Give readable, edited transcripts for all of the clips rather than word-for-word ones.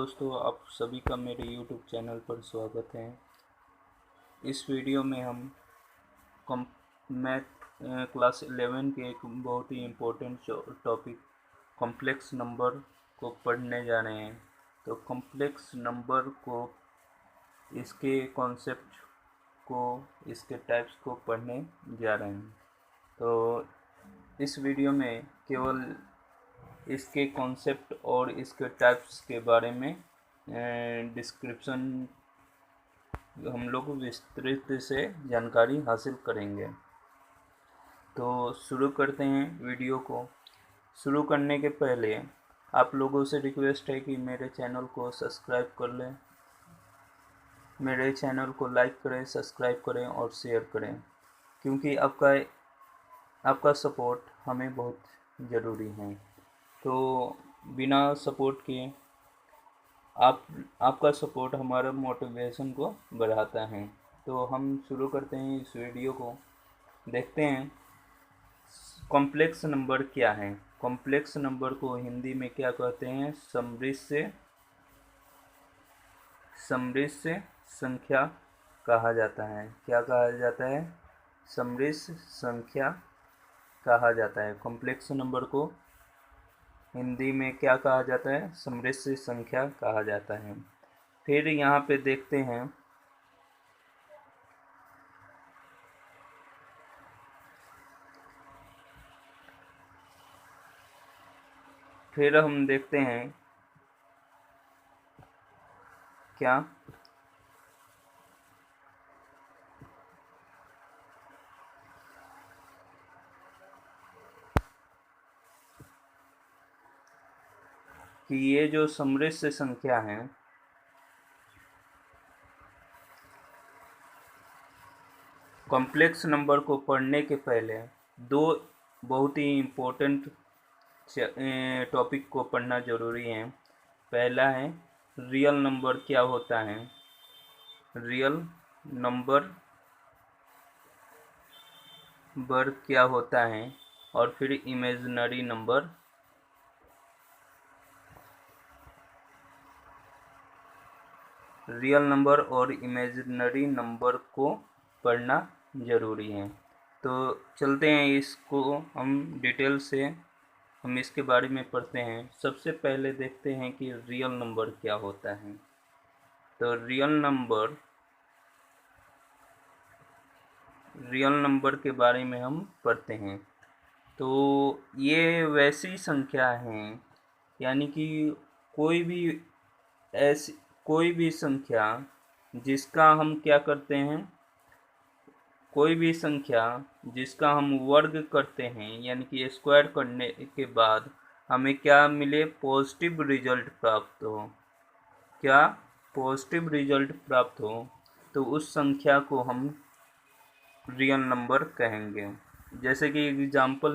दोस्तों, आप सभी का मेरे YouTube चैनल पर स्वागत है। इस वीडियो में हम मैथ क्लास 11 के एक बहुत ही इम्पोर्टेंट टॉपिक कॉम्प्लेक्स नंबर को पढ़ने जा रहे हैं। तो कॉम्प्लेक्स नंबर को, इसके कॉन्सेप्ट को, इसके टाइप्स को पढ़ने जा रहे हैं। तो इस वीडियो में केवल इसके कॉन्सेप्ट और इसके टाइप्स के बारे में डिस्क्रिप्शन हम लोग विस्तृत से जानकारी हासिल करेंगे। तो शुरू करते हैं वीडियो को। शुरू करने के पहले आप लोगों से रिक्वेस्ट है कि मेरे चैनल को सब्सक्राइब कर लें, मेरे चैनल को लाइक करें, सब्सक्राइब करें और शेयर करें, क्योंकि आपका सपोर्ट हमें बहुत ज़रूरी है। तो बिना सपोर्ट किए आपका सपोर्ट हमारा मोटिवेशन को बढ़ाता है। तो हम शुरू करते हैं इस वीडियो को। देखते हैं कॉम्प्लेक्स नंबर क्या है। कॉम्प्लेक्स नंबर को हिंदी में क्या कहते हैं? सम्मिश्र संख्या कहा जाता है। क्या कहा जाता है? सम्मिश्र संख्या कहा जाता है। कॉम्प्लेक्स नंबर को हिंदी में क्या कहा जाता है? सम्मिश्र संख्या कहा जाता है। फिर यहाँ पे देखते हैं फिर हम देखते हैं क्या कि ये जो सम्मिश्र संख्या है, कॉम्प्लेक्स नंबर को पढ़ने के पहले दो बहुत ही इम्पोर्टेंट टॉपिक को पढ़ना ज़रूरी है। पहला है रियल नंबर क्या होता है, रियल नंबर क्या होता है, और फिर इमेजिनरी नंबर रियल नंबर और इमेजिनरी नंबर को पढ़ना ज़रूरी है। तो चलते हैं, इसको हम डिटेल से हम इसके बारे में पढ़ते हैं। सबसे पहले देखते हैं कि रियल नंबर क्या होता है। तो रियल नंबर के बारे में हम पढ़ते हैं। तो ये वैसी संख्या हैं, यानी कि कोई भी संख्या जिसका हम क्या करते हैं, कोई भी संख्या जिसका हम वर्ग करते हैं, यानी कि स्क्वायर करने के बाद हमें क्या मिले? पॉजिटिव रिजल्ट प्राप्त हो। क्या? पॉजिटिव रिजल्ट प्राप्त हो, तो उस संख्या को हम रियल नंबर कहेंगे। जैसे कि एग्जाम्पल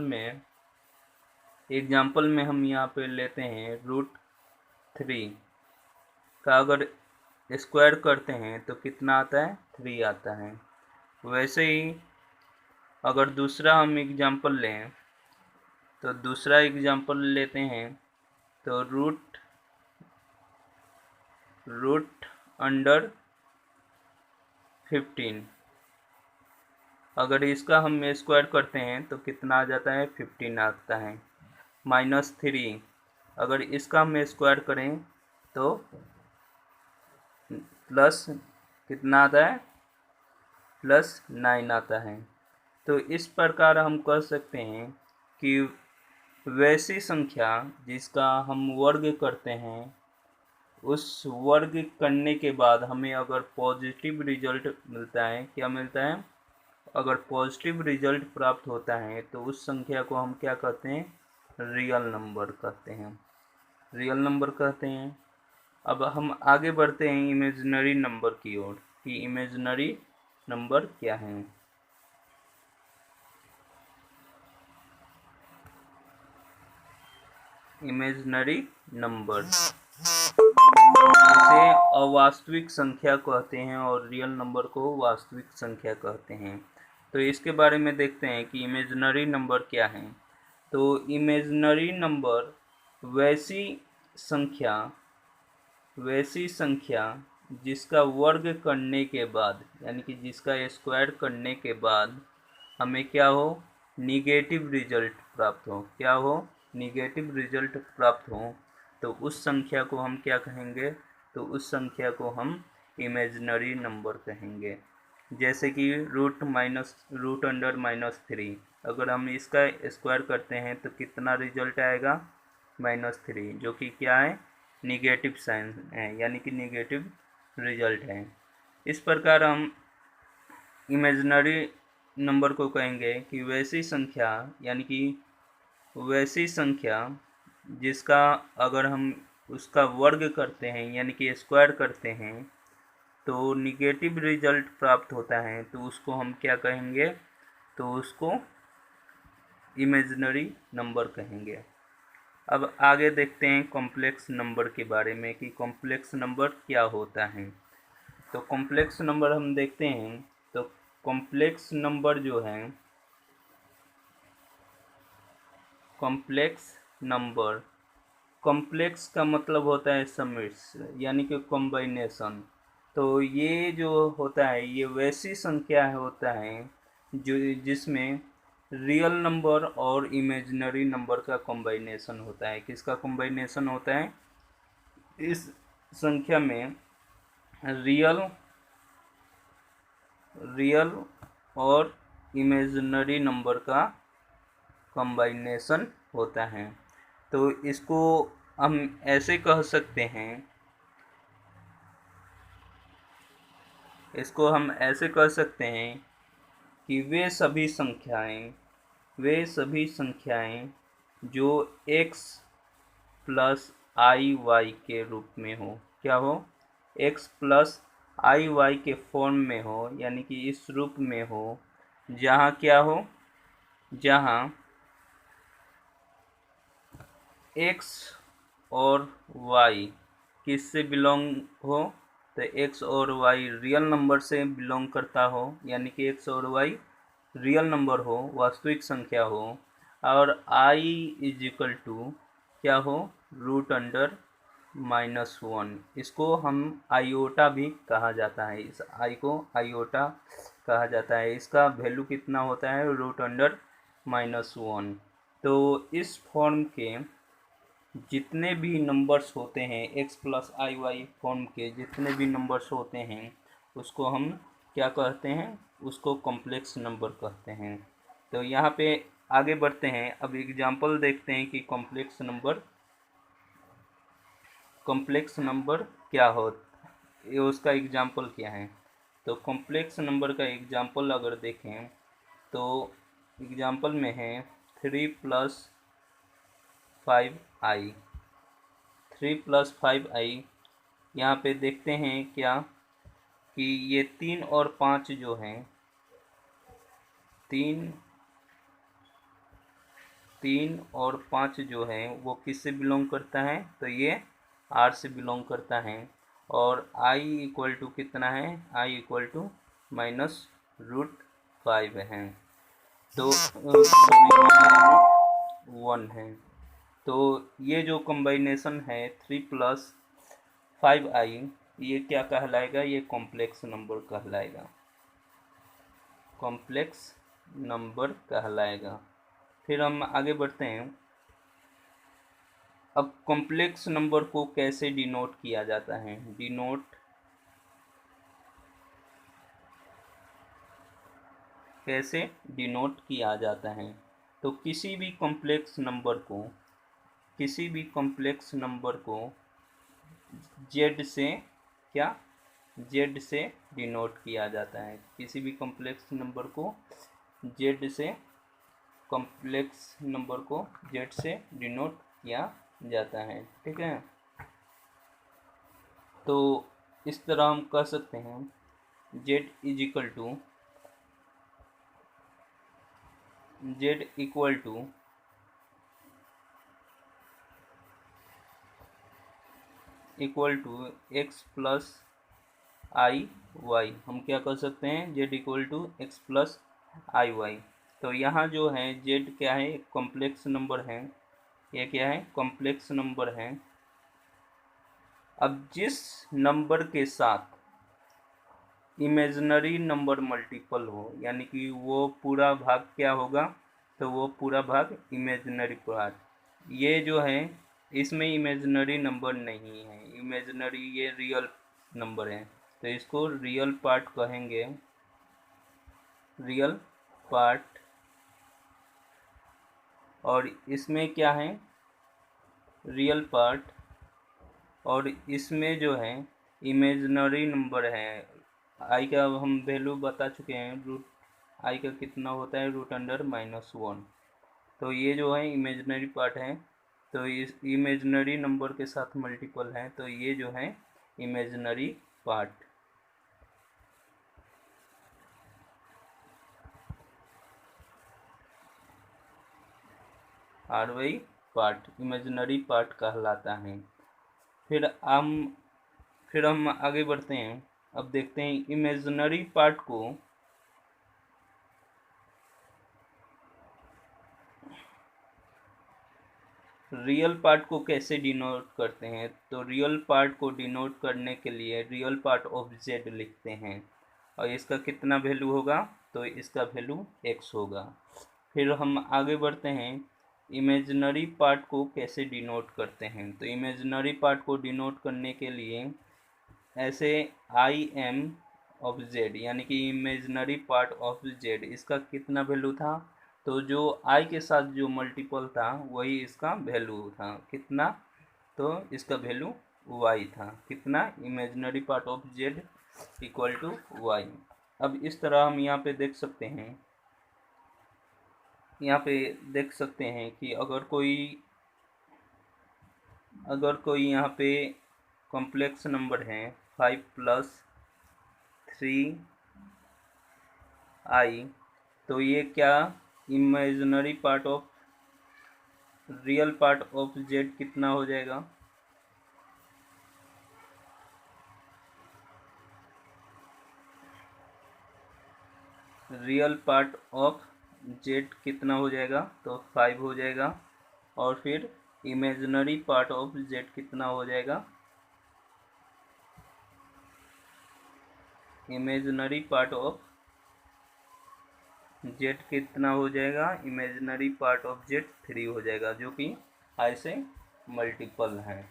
में हम यहाँ पे लेते हैं √3 का अगर स्क्वायर करते हैं तो कितना आता है? 3 आता है। वैसे ही अगर दूसरा हम एग्जाम्पल लें, तो दूसरा एग्जाम्पल लेते हैं तो √15 अगर इसका हम स्क्वायर करते हैं तो कितना आ जाता है? 15 आता है। -3 अगर इसका हम स्क्वायर करें तो प्लस कितना आता है? +9 आता है। तो इस प्रकार हम कह सकते हैं कि वैसी संख्या जिसका हम वर्ग करते हैं, उस वर्ग करने के बाद हमें अगर पॉजिटिव रिजल्ट मिलता है, क्या मिलता है? अगर पॉजिटिव रिजल्ट प्राप्त होता है तो उस संख्या को हम क्या कहते हैं? रियल नंबर कहते हैं। रियल नंबर कहते हैं। अब हम आगे बढ़ते हैं इमेजिनरी नंबर की ओर कि इमेजिनरी नंबर क्या है। इमेजिनरी नंबर इसे अवास्तविक संख्या कहते हैं और रियल नंबर को वास्तविक संख्या कहते हैं। तो इसके बारे में देखते हैं कि इमेजिनरी नंबर क्या है। तो इमेजिनरी नंबर वैसी वैसी संख्या जिसका वर्ग करने के बाद, यानी कि जिसका स्क्वायर करने के बाद हमें क्या हो, निगेटिव रिजल्ट प्राप्त हो, क्या हो, निगेटिव रिजल्ट प्राप्त हो, तो उस संख्या को हम क्या कहेंगे, तो उस संख्या को हम इमेजिनरी नंबर कहेंगे। जैसे कि रूट अंडर -3, अगर हम इसका स्क्वायर करते हैं तो कितना रिजल्ट आएगा, -3, जो कि क्या है, निगेटिव साइन है, यानी कि निगेटिव रिजल्ट है। इस प्रकार हम इमेजिनरी नंबर को कहेंगे कि वैसी संख्या, यानी कि वैसी संख्या जिसका अगर हम उसका वर्ग करते हैं, यानी कि स्क्वायर करते हैं, तो निगेटिव रिजल्ट प्राप्त होता है, तो उसको हम क्या कहेंगे, तो उसको इमेजिनरी नंबर कहेंगे। अब आगे देखते हैं कॉम्प्लेक्स नंबर के बारे में कि कॉम्प्लेक्स नंबर क्या होता है। तो कॉम्प्लेक्स नंबर हम देखते हैं, तो कॉम्प्लेक्स नंबर जो है, कॉम्प्लेक्स नंबर, कॉम्प्लेक्स का मतलब होता है सम्मिश्र, यानी कि कॉम्बाइनेशन। तो ये जो होता है, ये वैसी संख्या होता है जो जिसमें रियल नंबर और इमेजिनरी नंबर का कॉम्बाइनेशन होता है। किसका कॉम्बाइनेशन होता है, इस संख्या में रियल और इमेजिनरी नंबर का कॉम्बाइनेशन होता है। तो इसको हम ऐसे कह सकते हैं, इसको हम ऐसे कह सकते हैं कि वे सभी संख्याएं जो x प्लस आई वाई के रूप में हो, क्या हो, x प्लस आई वाई के फॉर्म में हो, यानी कि इस रूप में हो, जहाँ क्या हो, जहाँ x और y किससे बिलोंग हो, तो x और y रियल नंबर से बिलोंग करता हो, यानी कि x और y रियल नंबर हो, वास्तविक संख्या हो, और i इज इक्वल टू क्या हो, रूट अंडर -1। इसको हम आयोटा भी कहा जाता है, इस i को आयोटा कहा जाता है। इसका वैल्यू कितना होता है, रूट अंडर -1। तो इस फॉर्म के जितने भी नंबर्स होते हैं, x plus i Y form के जितने भी नंबर्स होते हैं, उसको हम क्या कहते हैं, उसको कॉम्प्लेक्स नंबर कहते हैं। तो यहाँ पे आगे बढ़ते हैं, अब एग्जांपल देखते हैं कि कॉम्प्लेक्स नंबर क्या हो, ये उसका एग्जांपल क्या है। तो कॉम्प्लेक्स नंबर का एग्जांपल अगर देखें, तो एग्जांपल में है 3 + 5i, 3 + 5i। यहाँ पे देखते हैं क्या कि ये 3 और 5 जो हैं, 3 और 5 जो है वो किससे बिलोंग करता है, तो ये R से बिलोंग करता है। और i इक्वल टू कितना है, i इक्वल टू -√5 है, तो -√1 है। तो ये जो कॉम्बाइनेशन है 3 + 5i, ये क्या कहलाएगा, ये कॉम्प्लेक्स नंबर कहलाएगा, कॉम्प्लेक्स नंबर कहलाएगा। फिर हम आगे बढ़ते हैं। अब कॉम्प्लेक्स नंबर को कैसे डिनोट किया जाता है, कैसे डिनोट किया जाता है। तो किसी भी कॉम्प्लेक्स नंबर को z से क्या, z से डिनोट किया जाता है। किसी भी कॉम्प्लेक्स नंबर को z से डिनोट किया जाता है, ठीक है। तो इस तरह हम कह सकते हैं z equal to x plus i y. हम क्या कर सकते हैं, z equal to x plus i y. तो यहाँ जो है z क्या है, एक कॉम्प्लेक्स नंबर है, ये क्या है, कॉम्प्लेक्स नंबर है, अब जिस नंबर के साथ इमेजिनरी नंबर मल्टीपल हो, यानी कि वो पूरा भाग क्या होगा, तो वो पूरा भाग इमेजिनरी पार्ट, ये जो है इसमें इमेजिनरी नंबर नहीं है, इमेजिनरी ये रियल नंबर है, तो इसको रियल पार्ट कहेंगे, रियल पार्ट। और इसमें क्या है, रियल पार्ट, और इसमें जो है इमेजिनरी नंबर है। आई का हम वैल्यू बता चुके हैं, रूट आई का कितना होता है, √(-1). तो ये जो है इमेजिनरी पार्ट है, तो इस इमेजिनरी नंबर के साथ मल्टीपल है, तो ये जो है imaginary part. RY part imaginary part कहलाता है। फिर हम आगे बढ़ते हैं। अब देखते हैं इमेजिनरी पार्ट को रियल पार्ट को कैसे डिनोट करते हैं। तो रियल पार्ट को डिनोट करने के लिए रियल पार्ट ऑफ जेड लिखते हैं, और इसका कितना वैल्यू होगा, तो इसका वैल्यू x होगा। फिर हम आगे बढ़ते हैं, इमेजिनरी पार्ट को कैसे डिनोट करते हैं। तो इमेजिनरी पार्ट को डिनोट करने के लिए ऐसे IM ऑफ जेड, यानी कि इमेजिनरी पार्ट ऑफ जेड, इसका कितना वैल्यू था, तो जो i के साथ जो मल्टीपल था वही इसका वैल्यू था, कितना, तो इसका वैल्यू y था, कितना, imaginary part of z equal to y। अब इस तरह हम यहाँ पे देख सकते हैं, कि अगर कोई यहाँ पे कॉम्प्लेक्स नंबर है 5 + 3i, तो ये क्या, imaginary part of real part of Z कितना हो जाएगा, रियल पार्ट ऑफ जेड कितना हो जाएगा, तो 5 हो जाएगा। और फिर इमेजिनरी पार्ट ऑफ जेड कितना हो जाएगा, इमेजिनरी पार्ट ऑफ जेड कितना हो जाएगा, इमेजिनरी पार्ट ऑफ जेड 3 हो जाएगा, जो कि i से मल्टीपल है।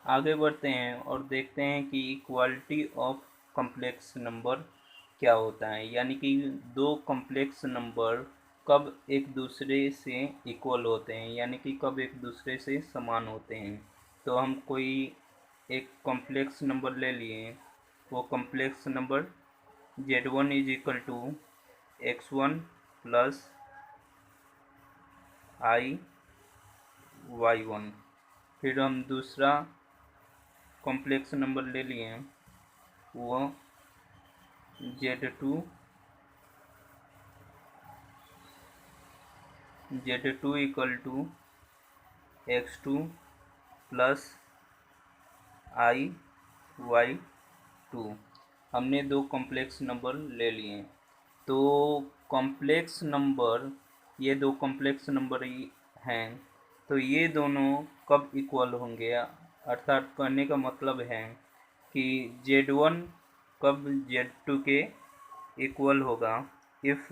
आगे बढ़ते हैं और देखते हैं कि इक्वालिटी ऑफ कॉम्प्लेक्स नंबर क्या होता है, यानी कि दो कॉम्प्लेक्स नंबर कब एक दूसरे से इक्वल होते हैं, यानी कि कब एक दूसरे से समान होते हैं। तो हम कोई एक कॉम्प्लेक्स नंबर ले लिए, वो complex number Z1 = x1 + i y1। फिर हम दूसरा कॉम्प्लेक्स नंबर ले लिए, वो Z2 = x2 + i y2। हमने दो कॉम्प्लेक्स नंबर ले लिए। तो कॉम्प्लेक्स नंबर, ये दो कॉम्प्लेक्स नंबर हैं, तो ये दोनों कब इक्वल होंगे, अर्थात कहने का मतलब है कि Z1 कब Z2 के इक्वल होगा, इफ़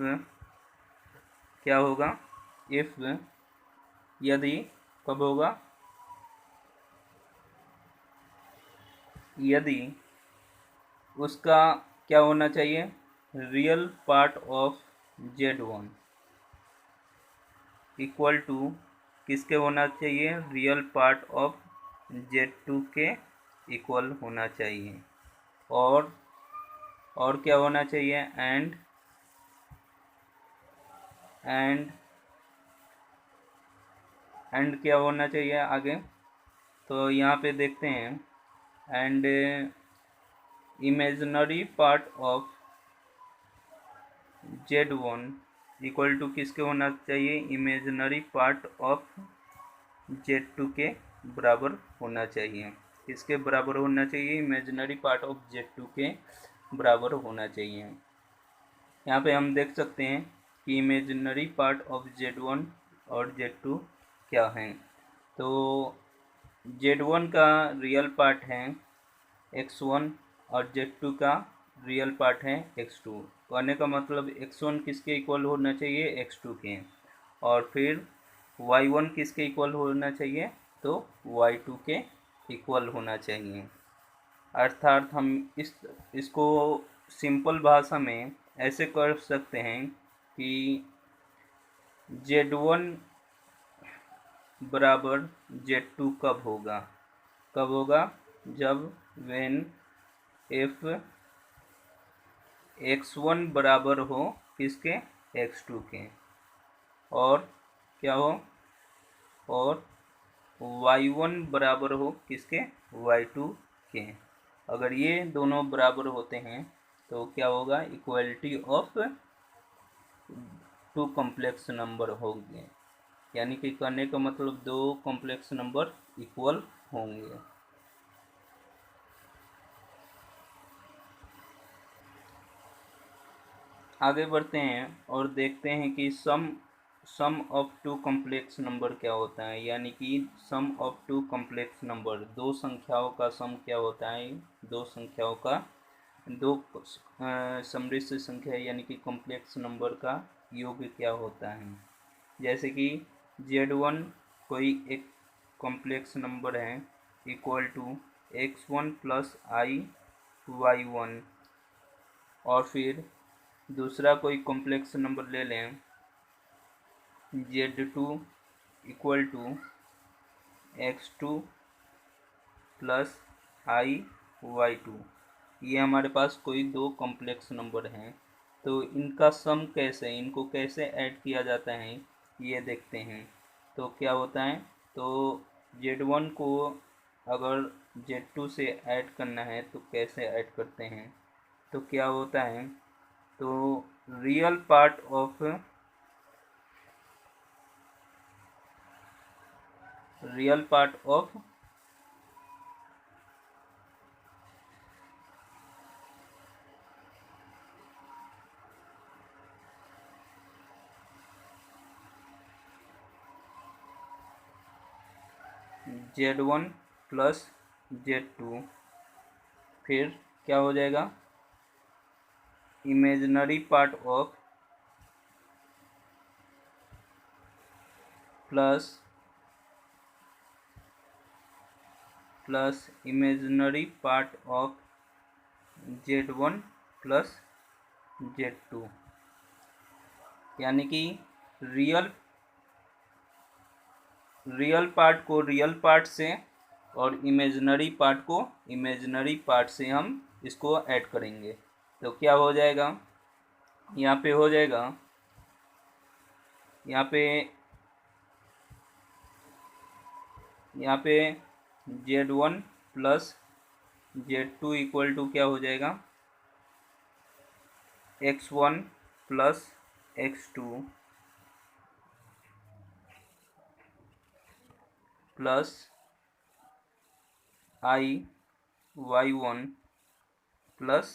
क्या होगा, इफ़ यदि कब होगा, यदि उसका क्या होना चाहिए, real part of Z1 equal to किसके होना चाहिए, रियल पार्ट ऑफ Z2 के इक्वल होना चाहिए। और क्या होना चाहिए, एंड क्या होना चाहिए आगे। तो यहाँ पे देखते हैं, and imaginary part of Z1 equal to किसके होना चाहिए, इमेजिनरी पार्ट ऑफ Z2 के बराबर होना चाहिए। किसके बराबर होना चाहिए, इमेजिनरी पार्ट ऑफ Z2 के बराबर होना चाहिए। यहाँ पे हम देख सकते हैं कि इमेजिनरी पार्ट ऑफ Z1 और Z2 क्या हैं। तो Z1 का रियल पार्ट है x1 और Z2 का रियल पार्ट है x2। कहने का मतलब x1 किसके इक्वल होना चाहिए, x2 के, और फिर y1 किसके इक्वल होना चाहिए, तो y2 के इक्वल होना चाहिए। अर्थात हम इसको सिंपल भाषा में ऐसे कर सकते हैं कि Z1 बराबर Z2 कब होगा, जब when if x1 बराबर हो किसके, x2 के, और क्या हो, और y1 बराबर हो किसके, y2 के। अगर ये दोनों बराबर होते हैं तो क्या होगा, equality of two complex number होंगे, यानी कि करने का मतलब दो कॉम्प्लेक्स नंबर इक्वल होंगे। आगे बढ़ते हैं और देखते हैं कि सम ऑफ टू कॉम्प्लेक्स नंबर क्या होता है, यानी कि सम ऑफ टू कॉम्प्लेक्स नंबर, दो संख्याओं का सम क्या होता है, दो संख्याओं का, दो समृद्ध संख्या यानी कि कॉम्प्लेक्स नंबर का योग क्या होता है। जैसे कि Z1 कोई एक कॉम्प्लेक्स नंबर है equal to x1 plus y1, और फिर दूसरा कोई कॉम्प्लेक्स नंबर ले लें Z2 equal to x2 plus y2। ये हमारे पास कोई दो कॉम्प्लेक्स नंबर हैं, तो इनका सम कैसे, इनको कैसे ऐड किया जाता है ये देखते हैं। तो क्या होता है, तो Z1 को अगर Z2 से ऐड करना है तो कैसे ऐड करते हैं, तो क्या होता है, तो real part of Z1 plus Z2, फिर क्या हो जाएगा, imaginary part of plus imaginary part of Z1 plus Z2, यानी कि रियल पार्ट को रियल पार्ट से और इमेजिनरी पार्ट को इमेजिनरी पार्ट से हम इसको ऐड करेंगे। तो क्या हो जाएगा, यहाँ पे हो जाएगा, यहाँ पे Z1 plus Z2 equal to क्या हो जाएगा, x1 plus x2 plus y1 plus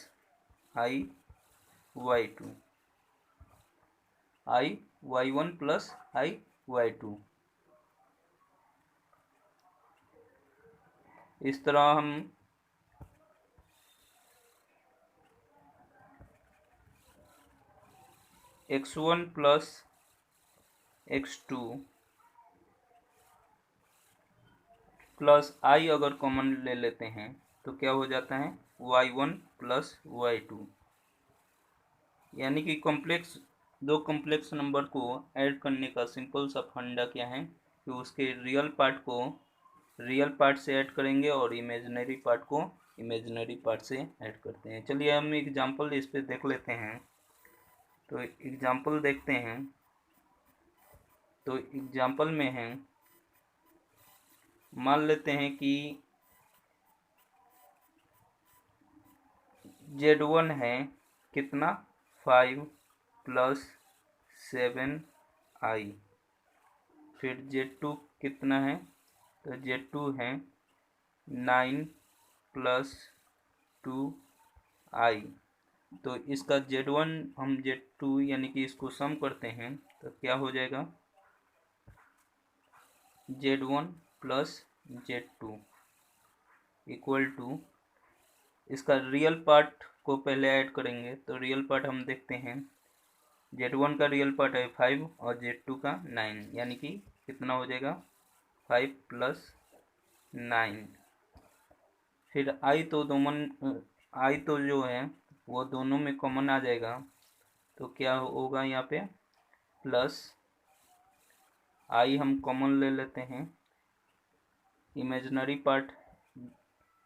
y2 y1 plus y2। इस तरह हम x1 plus x2 plus i अगर कॉमन ले लेते हैं तो क्या हो जाता है, y1 प्लस y2, यानी कि दो कॉम्प्लेक्स नंबर को ऐड करने का सिंपल सा फंडा क्या है कि उसके रियल पार्ट से ऐड करेंगे और इमेजिनरी पार्ट को इमेजिनरी पार्ट से ऐड करते हैं। चलिए हम एग्जांपल इस पे देख लेते हैं। तो एग्जांपल देखते हैं, तो एग्जांपल में है, मान लेते हैं कि Z1 है कितना, 5 प्लस 7i, फिर Z2 कितना है, तो Z2 है 9 प्लस 2i, तो इसका Z1 हम Z2 यानी कि इसको सम करते हैं तो क्या हो जाएगा, Z1 plus Z2 equal to, इसका रियल पार्ट को पहले ऐड करेंगे। तो रियल पार्ट हम देखते हैं, Z1 का रियल पार्ट है 5 और Z2 का 9, यानी कि कितना हो जाएगा 5 प्लस 9। फिर आई तो जो है वो दोनों में कॉमन आ जाएगा, तो क्या होगा यहाँ पे प्लस आई हम कॉमन ले लेते हैं, इमेजिनरी पार्ट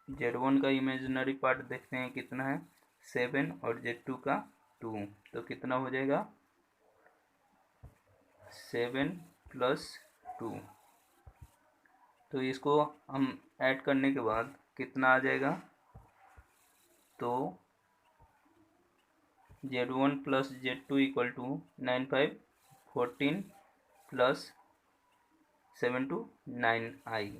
Z1 का इमेजिनरी पार्ट देखते हैं कितना है 7 और Z2 का 2, तो कितना हो जाएगा 7 प्लस 2। तो इसको हम ऐड करने के बाद कितना आ जाएगा, तो Z1 plus Z2 equal to 9 5 14 plus 7 2 9 I.